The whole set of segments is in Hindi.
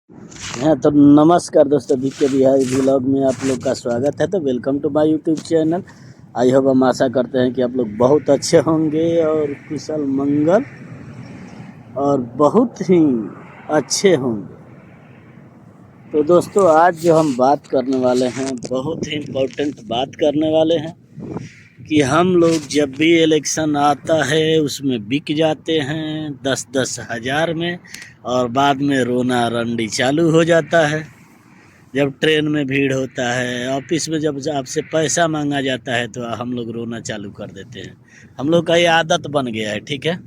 हाँ तो नमस्कार दोस्तों, बीके बिहारी व्लॉग में आप लोग का स्वागत है। तो welcome to my YouTube channel. I hope, हम आशा करते हैं कि आप लोग बहुत अच्छे होंगे और कुशल मंगल और बहुत ही अच्छे होंगे। तो दोस्तों, आज जो हम बात करने वाले हैं, बहुत ही इम्पोर्टेंट बात करने वाले हैं कि हम लोग जब भी इलेक्शन आता है उसमें बिक जाते हैं 10-10 हज़ार में, और बाद में रोना रंडी चालू हो जाता है। जब ट्रेन में भीड़ होता है, ऑफिस में जब आपसे पैसा मांगा जाता है तो हम लोग रोना चालू कर देते हैं। हम लोग का ये आदत बन गया है, ठीक है,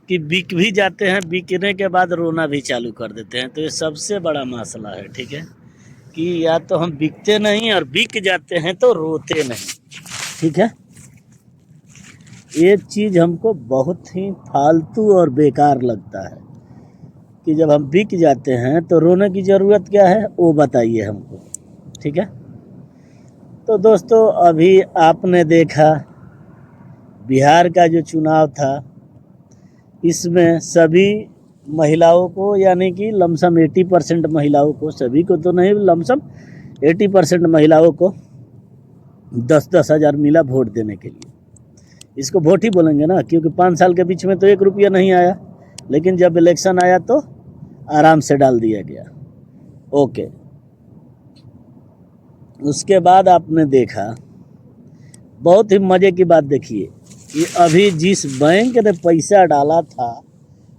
कि बिक भी जाते हैं, बिकने के बाद रोना भी चालू कर देते हैं। तो ये सबसे बड़ा मसला है, ठीक है, कि या तो हम बिकते नहीं और बिक जाते हैं तो रोते नहीं, ठीक है। ये चीज़ हमको बहुत ही फालतू और बेकार लगता है कि जब हम बिक जाते हैं तो रोने की ज़रूरत क्या है, वो बताइए हमको, ठीक है। तो दोस्तों, अभी आपने देखा बिहार का जो चुनाव था, इसमें सभी महिलाओं को, यानी कि लमसम 80% महिलाओं को, सभी को तो नहीं, लमसम 80% महिलाओं को 10-10 हज़ार मिला वोट देने के लिए। इसको वोट ही बोलेंगे ना, क्योंकि 5 साल के बीच में तो 1 रुपया नहीं आया, लेकिन जब इलेक्शन आया तो आराम से डाल दिया गया। ओके, उसके बाद आपने देखा, बहुत ही मज़े की बात देखिए कि अभी जिस बैंक ने पैसा डाला था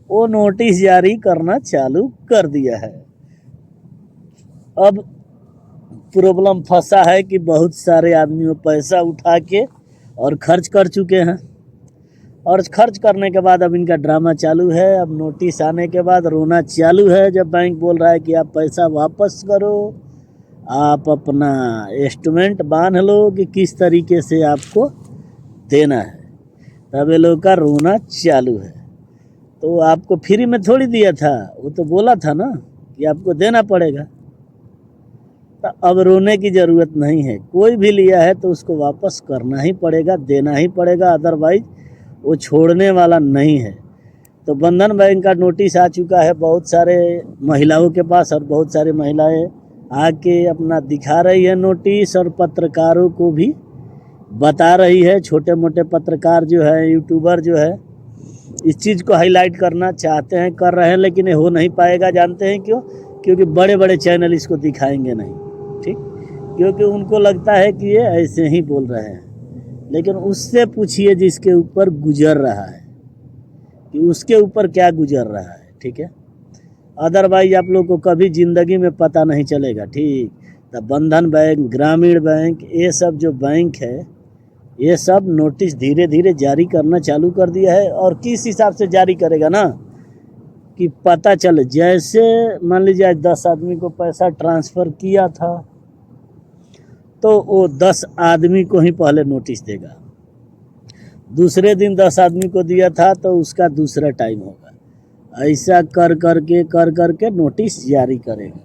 वो नोटिस जारी करना चालू कर दिया है। अब प्रॉब्लम फंसा है कि बहुत सारे आदमी वो पैसा उठा के और खर्च कर चुके हैं, और खर्च करने के बाद अब इनका ड्रामा चालू है। अब नोटिस आने के बाद रोना चालू है, जब बैंक बोल रहा है कि आप पैसा वापस करो, आप अपना एस्टीमेट बांध लो कि किस तरीके से आपको देना है। तब ये लोग का रोना चालू है। तो आपको फ्री में थोड़ी दिया था, वो तो बोला था ना कि आपको देना पड़ेगा। तो अब रोने की ज़रूरत नहीं है, कोई भी लिया है तो उसको वापस करना ही पड़ेगा, देना ही पड़ेगा, अदरवाइज वो छोड़ने वाला नहीं है। तो बंधन बैंक का नोटिस आ चुका है बहुत सारे महिलाओं के पास, और बहुत सारी महिलाएं आके अपना दिखा रही है नोटिस, और पत्रकारों को भी बता रही है। छोटे मोटे पत्रकार जो है, यूट्यूबर जो है, इस चीज़ को हाईलाइट करना चाहते हैं, कर रहे हैं, लेकिन ये हो नहीं पाएगा। जानते हैं क्यों? क्योंकि बड़े बड़े चैनल इसको दिखाएंगे नहीं, ठीक, क्योंकि उनको लगता है कि ये ऐसे ही बोल रहे हैं। लेकिन उससे पूछिए जिसके ऊपर गुजर रहा है कि उसके ऊपर क्या गुजर रहा है, ठीक है। अदरवाइज आप लोग को कभी ज़िंदगी में पता नहीं चलेगा, ठीक। तो बंधन बैंक, ग्रामीण बैंक, ये सब जो बैंक है, ये सब नोटिस धीरे धीरे जारी करना चालू कर दिया है। और किस हिसाब से जारी करेगा ना, कि पता चले, जैसे मान लीजिए आज 10 आदमी को पैसा ट्रांसफ़र किया था, तो वो 10 आदमी को ही पहले नोटिस देगा। दूसरे दिन 10 आदमी को दिया था तो उसका दूसरा टाइम होगा। ऐसा कर करके नोटिस जारी करेगा।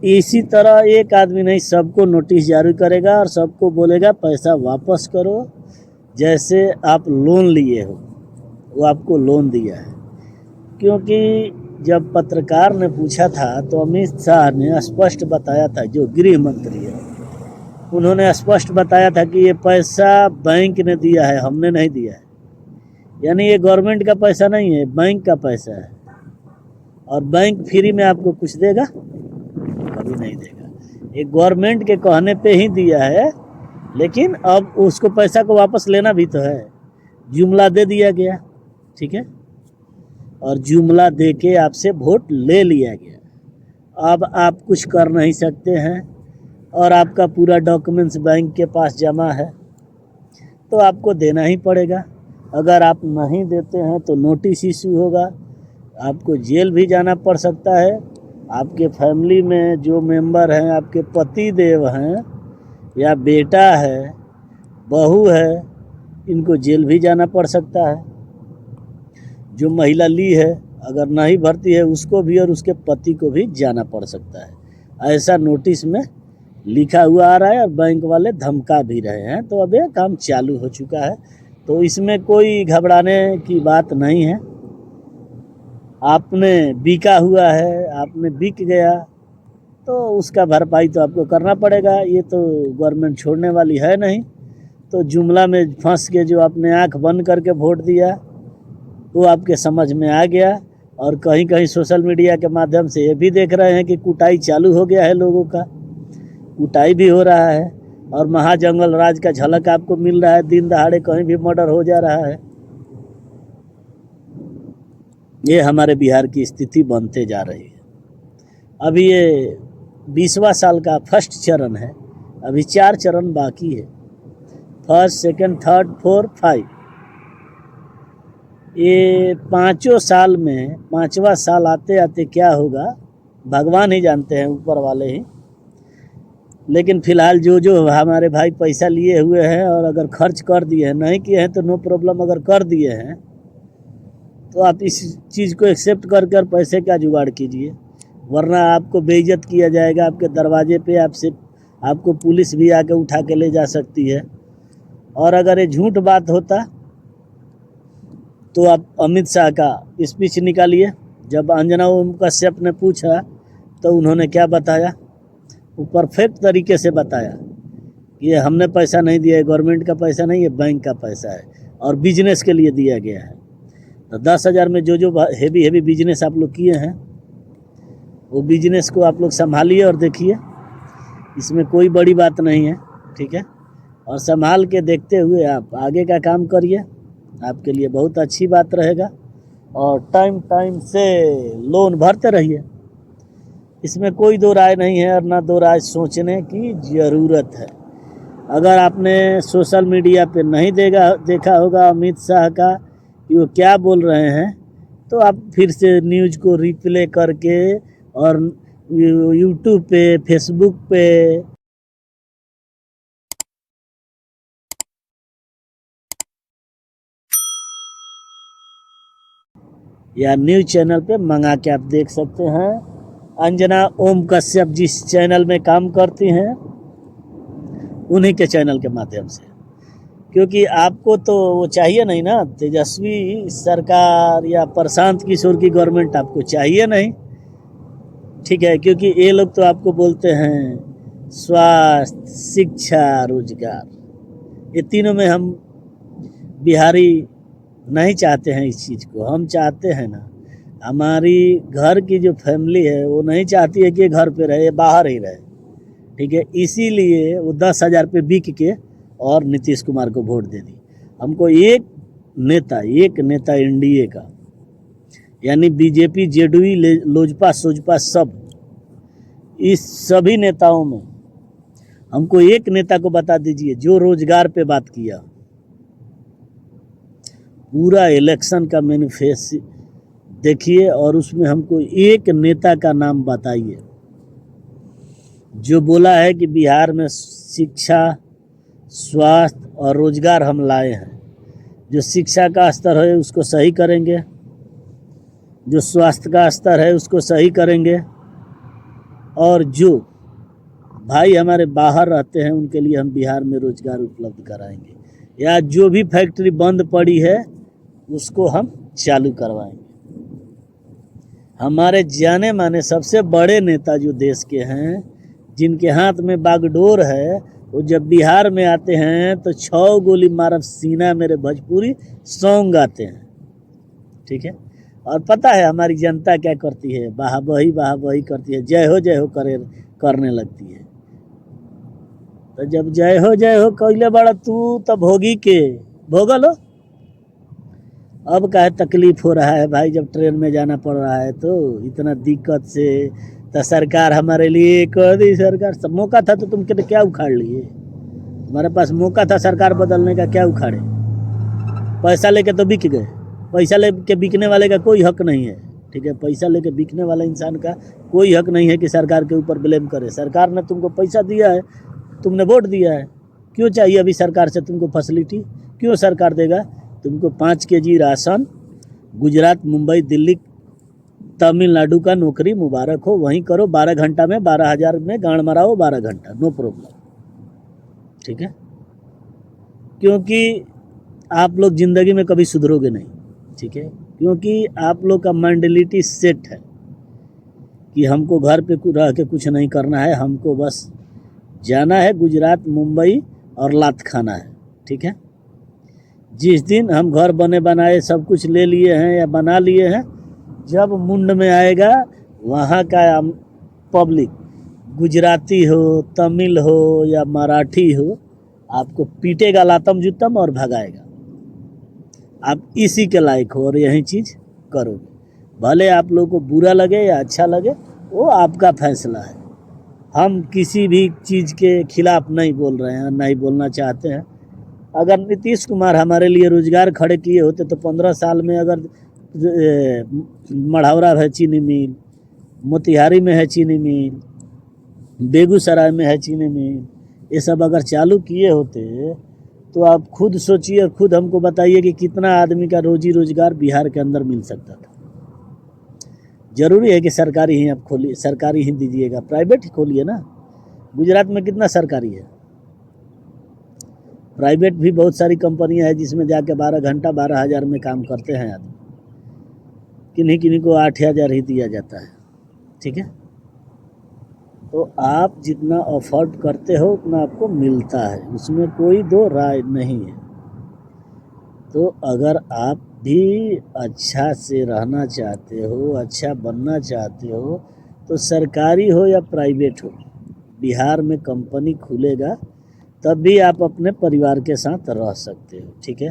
इसी तरह एक आदमी नहीं, सबको नोटिस जारी करेगा और सबको बोलेगा पैसा वापस करो। जैसे आप लोन लिए हो, वो आपको लोन दिया है। क्योंकि जब पत्रकार ने पूछा था तो अमित शाह ने स्पष्ट बताया था, जो गृह मंत्री है, उन्होंने स्पष्ट बताया था कि ये पैसा बैंक ने दिया है, हमने नहीं दिया है। यानी ये गवर्नमेंट का पैसा नहीं है, बैंक का पैसा है। और बैंक फ्री में आपको कुछ देगा? कभी नहीं देगा। ये गवर्नमेंट के कहने पे ही दिया है, लेकिन अब उसको पैसा को वापस लेना भी तो है। जुमला दे दिया गया, ठीक है, और जुमला दे के आपसे वोट ले लिया गया। अब आप कुछ कर नहीं सकते हैं, और आपका पूरा डॉक्यूमेंट्स बैंक के पास जमा है, तो आपको देना ही पड़ेगा। अगर आप नहीं देते हैं तो नोटिस इशू होगा, आपको जेल भी जाना पड़ सकता है। आपके फैमिली में जो मेंबर हैं, आपके पति देव हैं, या बेटा है, बहू है, इनको जेल भी जाना पड़ सकता है। जो महिला ली है, अगर नहीं भरती है, उसको भी और उसके पति को भी जाना पड़ सकता है। ऐसा नोटिस में लिखा हुआ आ रहा है, और बैंक वाले धमका भी रहे हैं। तो अब ये काम चालू हो चुका है, तो इसमें कोई घबराने की बात नहीं है। आपने बिका हुआ है, आपने बिक गया, तो उसका भरपाई तो आपको करना पड़ेगा। ये तो गवर्नमेंट छोड़ने वाली है नहीं। तो जुमला में फंस के जो आपने आंख बंद करके वोट दिया, वो आपके समझ में आ गया। और कहीं कहीं सोशल मीडिया के माध्यम से ये भी देख रहे हैं कि कुटाई चालू हो गया है, लोगों का कुटाई भी हो रहा है और महाजंगल राज का झलक आपको मिल रहा है। दिन दहाड़े कहीं भी मर्डर हो जा रहा है। ये हमारे बिहार की स्थिति बनते जा रही है। अभी ये 20वां साल का फर्स्ट चरण है, अभी 4 चरण बाकी है, फर्स्ट, सेकंड, थर्ड, फोर्थ, 5। ये 5 साल में 5वां साल आते आते क्या होगा भगवान ही जानते हैं, ऊपर वाले ही। लेकिन फिलहाल जो जो हमारे भाई पैसा लिए हुए हैं और अगर खर्च कर दिए हैं, नहीं किए हैं तो नो प्रॉब्लम, अगर कर दिए हैं तो आप इस चीज़ को एक्सेप्ट कर पैसे का जुगाड़ कीजिए, वरना आपको बेइज्जत किया जाएगा आपके दरवाजे पे। आपको पुलिस भी आके उठा के ले जा सकती है। और अगर ये झूठ बात होता तो आप अमित शाह का स्पीच निकालिए। जब अंजना ओम कश्यप ने पूछा तो उन्होंने क्या बताया, वो परफेक्ट तरीके से बताया कि ये हमने पैसा नहीं दिया है, गवर्नमेंट का पैसा नहीं है, बैंक का पैसा है और बिजनेस के लिए दिया गया है। तो 10,000 में जो हेवी बिजनेस आप लोग किए हैं, वो बिजनेस को आप लोग संभालिए और देखिए, इसमें कोई बड़ी बात नहीं है, ठीक है। और संभाल के देखते हुए आप आगे का काम करिए, आपके लिए बहुत अच्छी बात रहेगा। और टाइम टाइम से लोन भरते रहिए, इसमें कोई दो राय नहीं है और ना दो राय सोचने की ज़रूरत है। अगर आपने सोशल मीडिया पे नहीं देखा होगा अमित शाह का कि वो क्या बोल रहे हैं, तो आप फिर से न्यूज़ को रिप्ले करके और यूट्यूब पे, फेसबुक पे या न्यूज़ चैनल पे मंगा के आप देख सकते हैं। अंजना ओम कश्यप जिस चैनल में काम करती हैं, उन्हीं के चैनल के माध्यम से, क्योंकि आपको तो वो चाहिए नहीं ना, तेजस्वी सरकार या प्रशांत किशोर की गवर्नमेंट आपको चाहिए नहीं, ठीक है। क्योंकि ये लोग तो आपको बोलते हैं स्वास्थ्य, शिक्षा, रोजगार, ये तीनों में हम बिहारी नहीं चाहते हैं इस चीज़ को। हम चाहते हैं ना, हमारी घर की जो फैमिली है वो नहीं चाहती है कि ये घर पे रहे, बाहर ही रहे, ठीक है। इसीलिए वो 10,000 पे बिक के और नीतीश कुमार को वोट दे दी। हमको एक नेता एनडीए का, यानी बीजेपी, जेडीयू, लोजपा, सोजपा, सब, इस सभी नेताओं में हमको एक नेता को बता दीजिए जो रोजगार पे बात किया। पूरा इलेक्शन का मैनिफेस्टो देखिए और उसमें हमको एक नेता का नाम बताइए जो बोला है कि बिहार में शिक्षा, स्वास्थ्य और रोजगार हम लाए हैं। जो शिक्षा का स्तर है उसको सही करेंगे, जो स्वास्थ्य का स्तर है उसको सही करेंगे, और जो भाई हमारे बाहर रहते हैं उनके लिए हम बिहार में रोजगार उपलब्ध कराएंगे, या जो भी फैक्ट्री बंद पड़ी है उसको हम चालू करवाएंगे। हमारे जाने माने सबसे बड़े नेता जो देश के हैं, जिनके हाथ में बागडोर है, वो जब बिहार में आते हैं तो 6 गोली मारब सीना मेरे भोजपुरी सॉन्ग गाते हैं, ठीक है। और पता है हमारी जनता क्या करती है, वाह-वाही करती है, जय हो करने लगती है। तो जब जय हो कइले बड़ा तू, तब भोगी के भोगल हो। अब काहे तकलीफ हो रहा है भाई, जब ट्रेन में जाना पड़ रहा है तो इतना दिक्कत से। तो सरकार हमारे लिए कर दी, सरकार सब मौका था तो तुम क्या उखाड़ लिए, तुम्हारे पास मौका था सरकार बदलने का, क्या उखाड़े। पैसा लेके तो बिक गए, पैसा लेके बिकने वाले का कोई हक नहीं है, ठीक है। पैसा लेके बिकने वाला इंसान का कोई हक नहीं है कि सरकार के ऊपर ब्लेम करे। सरकार ने तुमको पैसा दिया है, तुमने वोट दिया है, क्यों चाहिए अभी सरकार से तुमको फैसिलिटी, क्यों सरकार देगा तुमको 5 kg राशन। गुजरात, मुंबई, दिल्ली, तमिलनाडु का नौकरी मुबारक हो, वहीं करो, 12 घंटा में 12,000 में गांड मराओ, 12 घंटा, नो प्रॉब्लम, ठीक है। क्योंकि आप लोग ज़िंदगी में कभी सुधरोगे नहीं, ठीक है। क्योंकि आप लोग का मेंटलिटी सेट है कि हमको घर पे रह के कुछ नहीं करना है, हमको बस जाना है गुजरात, मुंबई और लात खाना है। ठीक है, जिस दिन हम घर बने बनाए सब कुछ ले लिए हैं या बना लिए हैं, जब मुंड में आएगा वहाँ का पब्लिक, गुजराती हो, तमिल हो या मराठी हो, आपको पीटेगा लातम जुतम और भगाएगा। आप इसी के लायक हो और यही चीज़ करोगे। भले आप लोगों को बुरा लगे या अच्छा लगे, वो आपका फैसला है। हम किसी भी चीज़ के खिलाफ नहीं बोल रहे हैं, नहीं बोलना चाहते हैं। अगर नीतीश कुमार हमारे लिए रोजगार खड़े किए होते तो 15 साल में अगर मढ़ौरा है चीनी मिल, मोतिहारी में है चीनी मिल, बेगूसराय में है चीनी मिल, ये सब अगर चालू किए होते तो आप खुद सोचिए और खुद हमको बताइए कि कितना आदमी का रोजी रोजगार बिहार के अंदर मिल सकता था। जरूरी है कि सरकारी ही आप खोलिए, सरकारी ही दीजिएगा, प्राइवेट ही खोलिए ना। गुजरात में कितना सरकारी है, प्राइवेट भी बहुत सारी कंपनियां हैं जिसमें जाके 12 घंटा 12,000 में काम करते हैं आदमी, किन्हीं किन्हीं को 8,000 ही दिया जाता है। ठीक है, तो आप जितना अफोर्ड करते हो उतना आपको मिलता है, उसमें कोई दो राय नहीं है। तो अगर आप भी अच्छा से रहना चाहते हो, अच्छा बनना चाहते हो, तो सरकारी हो या प्राइवेट हो, बिहार में कंपनी खुलेगा तब भी आप अपने परिवार के साथ रह सकते हो। ठीक है,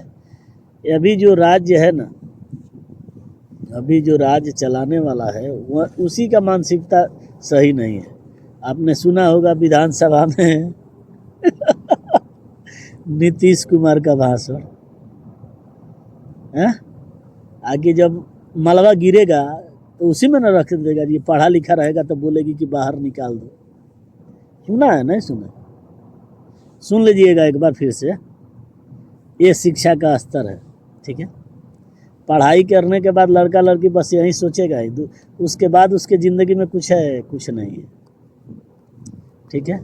अभी जो राज्य है ना, अभी जो राज्य चलाने वाला है वह उसी का मानसिकता सही नहीं है। आपने सुना होगा विधानसभा में नीतीश कुमार का भाषण है, आगे जब मलबा गिरेगा तो उसी में न रख देगा, ये पढ़ा लिखा रहेगा तो बोलेगी कि बाहर निकाल दो। सुना है? नहीं सुना? सुन लीजिएगा एक बार फिर से। ये शिक्षा का स्तर है। ठीक है, पढ़ाई करने के बाद लड़का लड़की बस यही सोचेगा ही, उसके बाद उसके ज़िंदगी में कुछ है? कुछ नहीं है। ठीक है,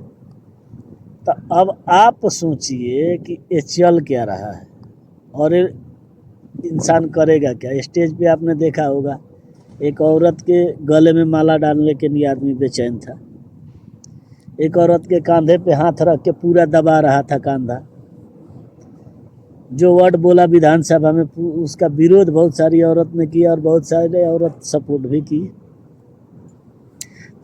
तो अब आप सोचिए कि ये चल क्या रहा है और इंसान करेगा क्या। स्टेज पे आपने देखा होगा एक औरत के गले में माला डालने के लिए आदमी बेचैन था, एक औरत के कंधे पे हाथ रख के पूरा दबा रहा था कंधा। जो वर्ड बोला विधानसभा में उसका विरोध बहुत सारी औरत ने किया और बहुत सारे औरत सपोर्ट भी की।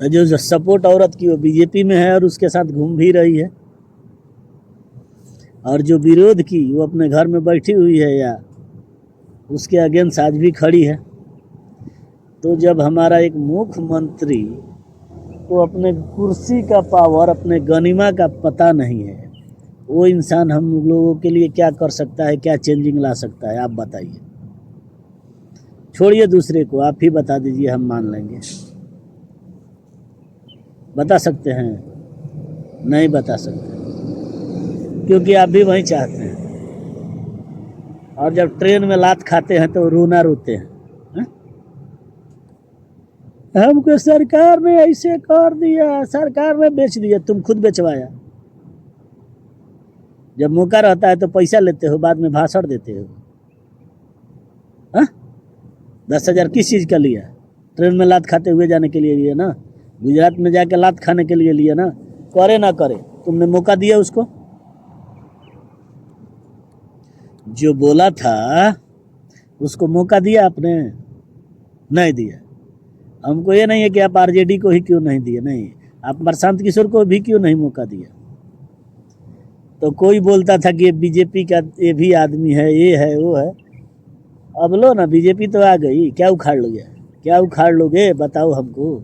तो जो सपोर्ट औरत की वो बीजेपी में है और उसके साथ घूम भी रही है, और जो विरोध की वो अपने घर में बैठी हुई है या उसके अगेंस्ट आज भी खड़ी है। तो जब हमारा एक मुख्यमंत्री को अपने कुर्सी का पावर, अपने गनिमा का पता नहीं है, वो इंसान हम लोगों के लिए क्या कर सकता है, क्या चेंजिंग ला सकता है, आप बताइए। छोड़िए दूसरे को, आप ही बता दीजिए, हम मान लेंगे। बता सकते हैं? नहीं बता सकते, क्योंकि आप भी वही चाहते हैं। और जब ट्रेन में लात खाते हैं तो रोना रोते हैं, हमको सरकार ने ऐसे कर दिया, सरकार ने बेच दिया। तुम खुद बेचवाया। जब मौका रहता है तो पैसा लेते हो, बाद में भाषण देते हो। 10,000 किस चीज़ का लिया? ट्रेन में लात खाते हुए जाने के लिए लिया ना, गुजरात में जाके लात खाने के लिए लिया ना। करे ना करे, तुमने मौका दिया उसको। जो बोला था उसको मौका दिया आपने? नहीं दिया। हमको ये नहीं है कि आप आरजेडी को ही क्यों नहीं दिए, नहीं, आप प्रशांत किशोर को भी क्यों नहीं मौका दिया। तो कोई बोलता था कि बीजेपी का ये भी आदमी है, ये है, वो है। अब लो ना, बीजेपी तो आ गई, क्या उखाड़ लोगे? क्या उखाड़ लोगे बताओ हमको।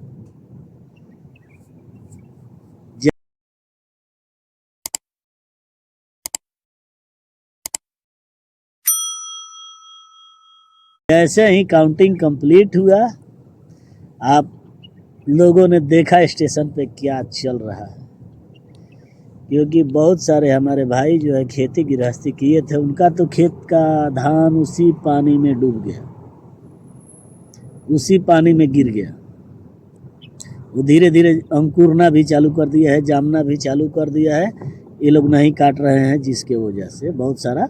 जैसे ही काउंटिंग कंप्लीट हुआ, आप लोगों ने देखा स्टेशन पे क्या चल रहा है। क्योंकि बहुत सारे हमारे भाई जो है खेती गृहस्थी किए थे, उनका तो खेत का धान उसी पानी में डूब गया, उसी पानी में गिर गया। वो धीरे धीरे अंकुरना भी चालू कर दिया है, जामना भी चालू कर दिया है। ये लोग नहीं काट रहे हैं, जिसके वजह से बहुत सारा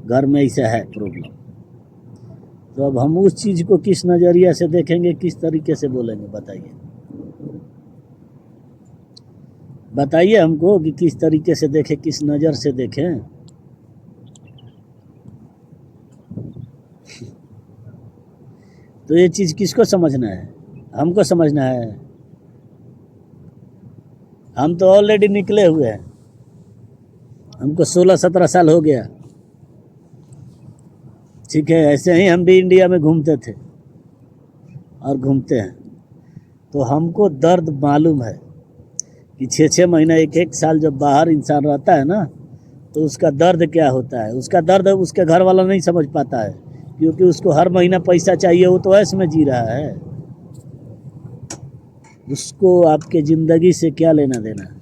घर में ऐसा है प्रॉब्लम। तो अब हम उस चीज़ को किस नज़रिया से देखेंगे, किस तरीके से बोलेंगे, बताइए। बताइए हमको कि किस तरीके से देखें, किस नज़र से देखें। तो ये चीज़ किसको समझना है? हमको समझना है। हम तो ऑलरेडी निकले हुए हैं, हमको 16-17 साल हो गया। ठीक है, ऐसे ही हम भी इंडिया में घूमते थे और घूमते हैं, तो हमको दर्द मालूम है कि 6-6 महीना, 1-1 साल जब बाहर इंसान रहता है ना, तो उसका दर्द क्या होता है। उसका दर्द उसके घर वाला नहीं समझ पाता है, क्योंकि उसको हर महीना पैसा चाहिए, वो तो ऐसे में जी रहा है। उसको आपके ज़िंदगी से क्या लेना देना है?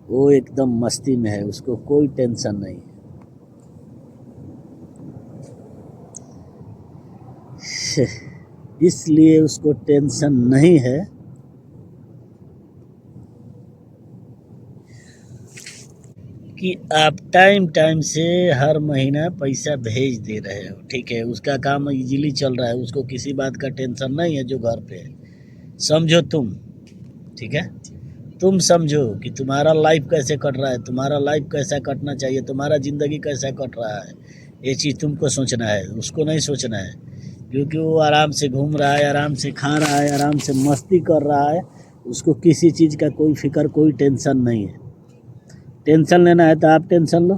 वो एकदम मस्ती में है, उसको कोई टेंशन नहीं है। इसलिए उसको टेंशन नहीं है कि आप टाइम टाइम से हर महीना पैसा भेज दे रहे हो। ठीक है, उसका काम इजीली चल रहा है, उसको किसी बात का टेंशन नहीं है जो घर पे है। समझो तुम, ठीक है, तुम समझो कि तुम्हारा लाइफ कैसे कट रहा है, तुम्हारा लाइफ कैसा कटना चाहिए, तुम्हारा ज़िंदगी कैसा कट रहा है। ये चीज़ तुमको सोचना है, उसको नहीं सोचना है, क्योंकि वो आराम से घूम रहा है, आराम से खा रहा है, आराम से मस्ती कर रहा है। उसको किसी चीज़ का कोई फिक्र, कोई टेंशन नहीं है। टेंशन लेना है तो आप टेंशन लो,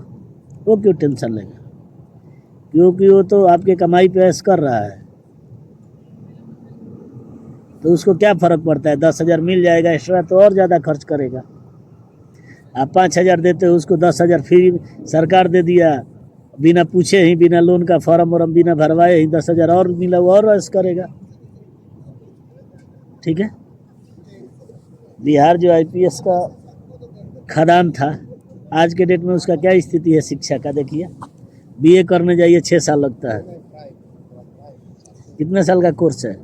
वो क्यों टेंशन लेगा? क्योंकि वो तो आपके कमाई पे ऐश कर रहा है, तो उसको क्या फ़र्क पड़ता है? 10,000 मिल जाएगा एक्स्ट्रा तो और ज़्यादा खर्च करेगा। आप 5,000 देते हो, उसको 10,000 फ्री सरकार दे दिया, बिना पूछे ही, बिना लोन का फॉर्म वॉर्म बिना भरवाए ही 10,000 और मिला, वो और ऐश करेगा। ठीक है, बिहार जो IPS का खदान था, आज के डेट में उसका क्या स्थिति है शिक्षा का? देखिए, BA करने जाइए 6 साल लगता है। कितने साल का कोर्स है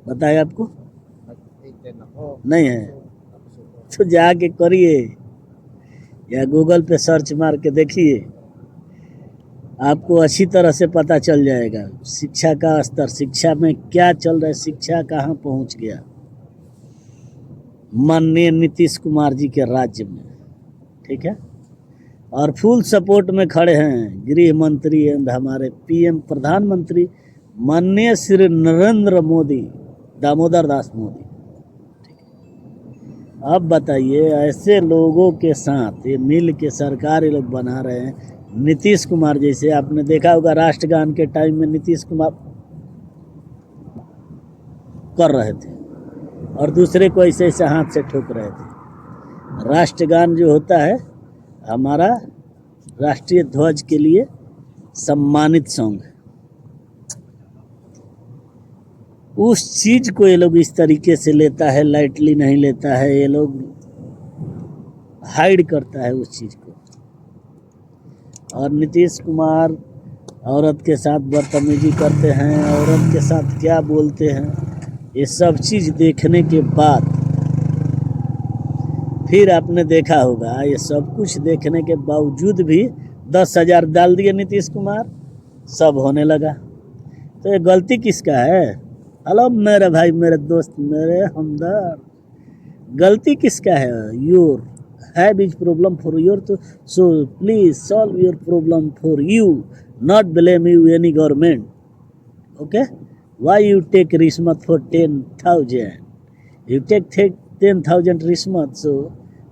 बताए आपको? नहीं है तो जाके करिए, या गूगल पे सर्च मार के देखिए, आपको अच्छी तरह से पता चल जाएगा शिक्षा का स्तर, शिक्षा में क्या चल रहा है, शिक्षा कहाँ पहुँच गया माननीय नीतीश कुमार जी के राज्य में। ठीक है, और फुल सपोर्ट में खड़े हैं गृह मंत्री एंड हमारे PM प्रधानमंत्री माननीय श्री नरेंद्र मोदी, दामोदर दास मोदी। अब बताइए, ऐसे लोगों के साथ ये मिल के सरकार ये लोग बना रहे हैं। नीतीश कुमार जैसे, आपने देखा होगा राष्ट्रगान के टाइम में नीतीश कुमार कर रहे थे और दूसरे को ऐसे ऐसे हाथ से ठोक रहे थे। राष्ट्रगान जो होता है हमारा राष्ट्रीय ध्वज के लिए सम्मानित सॉन्ग है, उस चीज़ को ये लोग इस तरीके से लेता है, लाइटली नहीं लेता है, ये लोग हाइड करता है उस चीज़ को। और नीतीश कुमार औरत के साथ बदतमीजी करते हैं, औरत के साथ क्या बोलते हैं, ये सब चीज़ देखने के बाद फिर आपने देखा होगा, ये सब कुछ देखने के बावजूद भी 10,000 डाल दिए नीतीश कुमार, सब होने लगा। तो ये गलती किसका है? हेलो मेरे भाई, मेरे दोस्त, मेरे हमदर्द, गलती किसका है? Your have is problem for your, to so please solve your problem for you, not blame you any government. Okay, why you take rismat for 10,000? You take 10,000 rismat, so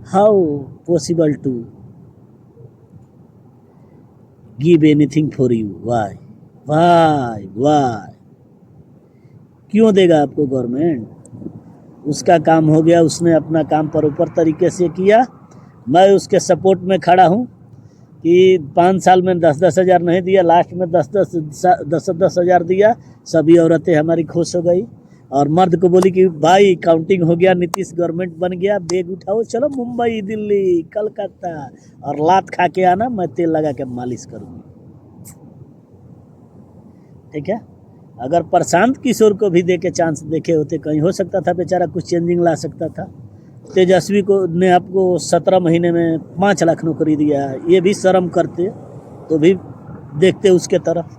how possible to give anything for you? Why क्यों देगा आपको गवर्नमेंट? उसका काम हो गया, उसने अपना काम प्रॉपर तरीके से किया। मैं उसके सपोर्ट में खड़ा हूँ कि 5 साल में 10-10 हज़ार नहीं दिया, लास्ट में 10-10 हज़ार दिया, सभी औरतें हमारी खुश हो गई। और मर्द को बोली कि भाई काउंटिंग हो गया, नीतीश गवर्नमेंट बन गया, बैग उठाओ चलो मुंबई, दिल्ली, कलकत्ता, और लात खा के आना, मैं तेल लगा के मालिश करूँगी। ठीक है, अगर प्रशांत किशोर को भी दे के चांस देखे होते, कहीं हो सकता था बेचारा कुछ चेंजिंग ला सकता था। तेजस्वी को ने आपको 17 महीने में 5 लाख नौकरी दिया, ये भी शर्म करते। तो भी देखते उसके तरफ।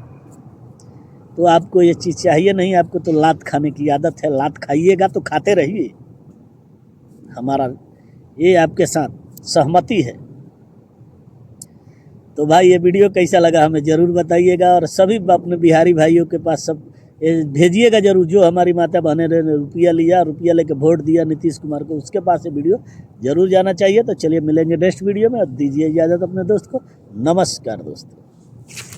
तो आपको ये चीज़ चाहिए नहीं, आपको तो लात खाने की आदत है, लात खाइएगा तो खाते रहिए। हमारा ये आपके साथ सहमति है। तो भाई ये वीडियो कैसा लगा हमें ज़रूर बताइएगा, और सभी अपने बिहारी भाइयों के पास सब भेजिएगा ज़रूर। जो हमारी माता बहने ने रुपया लिया, रुपया लेके वोट दिया नीतीश कुमार को, उसके पास ये वीडियो ज़रूर जाना चाहिए। तो चलिए मिलेंगे नेक्स्ट वीडियो में, और दीजिए इजाज़त अपने दोस्त को। नमस्कार दोस्तों।